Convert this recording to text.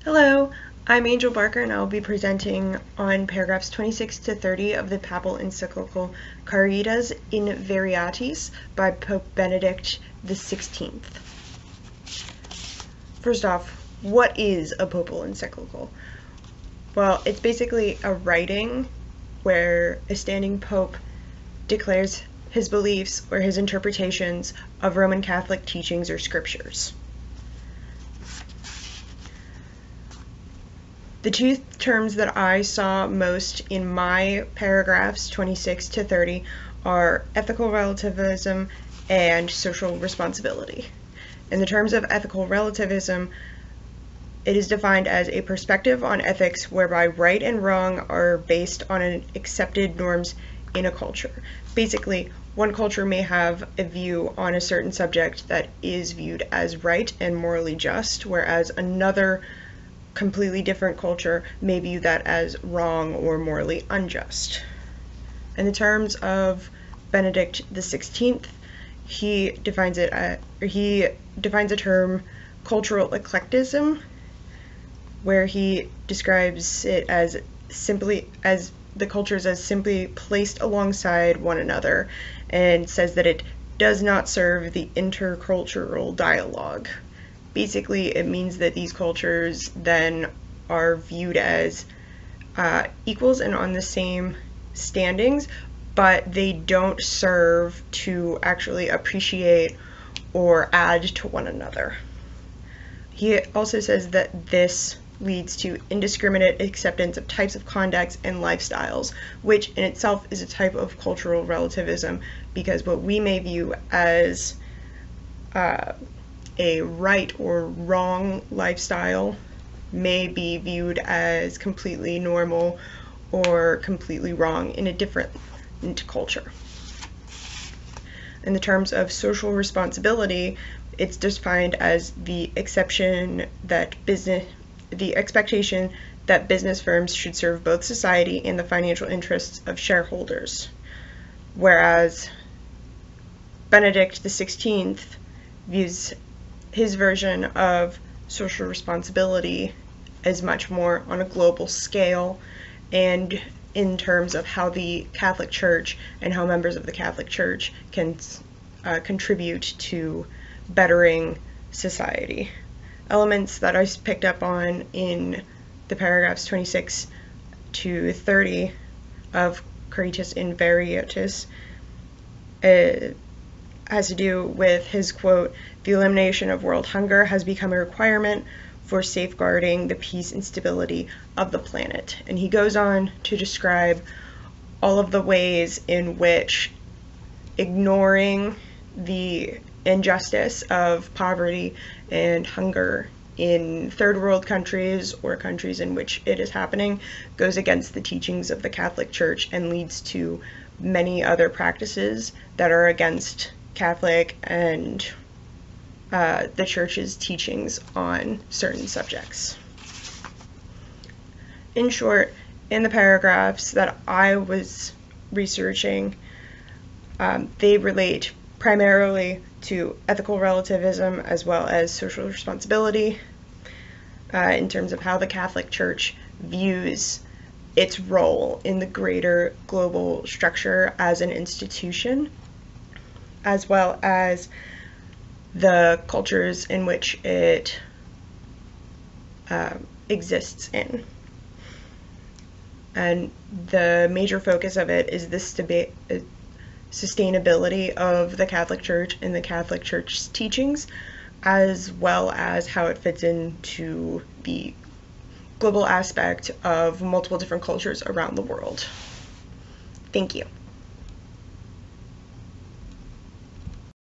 Hello, I'm Angel Barker and I'll be presenting on paragraphs 26 to 30 of the Papal Encyclical Caritas in Veriates by Pope Benedict XVI. First off, what is a papal encyclical? Well, it's basically a writing where a standing pope declares his beliefs or his interpretations of Roman Catholic teachings or scriptures. The two terms that I saw most in my paragraphs 26 to 30 are ethical relativism and social responsibility. In the terms of ethical relativism, it is defined as a perspective on ethics whereby right and wrong are based on accepted norms in a culture. Basically, one culture may have a view on a certain subject that is viewed as right and morally just, whereas another completely different culture may view that as wrong or morally unjust. In the terms of Benedict XVI, he defines a term cultural eclecticism, where he describes it as the cultures as simply placed alongside one another, and says that it does not serve the intercultural dialogue. Basically, it means that these cultures then are viewed as equals and on the same standings, but they don't serve to actually appreciate or add to one another. He also says that this leads to indiscriminate acceptance of types of conducts and lifestyles, which in itself is a type of cultural relativism, because what we may view as a right or wrong lifestyle may be viewed as completely normal or completely wrong in a different culture. In the terms of social responsibility, it's defined as the expectation that business firms should serve both society and the financial interests of shareholders, whereas Benedict XVI views his version of social responsibility as much more on a global scale, and in terms of how the Catholic Church and how members of the Catholic Church can contribute to bettering society. Elements that I picked up on in the paragraphs 26 to 30 of Caritas in Veriates has to do with his quote, "The elimination of world hunger has become a requirement for safeguarding the peace and stability of the planet." And he goes on to describe all of the ways in which ignoring the injustice of poverty and hunger in third world countries or countries in which it is happening goes against the teachings of the Catholic Church and leads to many other practices that are against Catholic and the Church's teachings on certain subjects. In short, in the paragraphs that I was researching, they relate primarily to ethical relativism as well as social responsibility in terms of how the Catholic Church views its role in the greater global structure as an institution, as well as the cultures in which it exists in. And the major focus of it is this sustainability of the Catholic Church and the Catholic Church's teachings, as well as how it fits into the global aspect of multiple different cultures around the world. Thank you.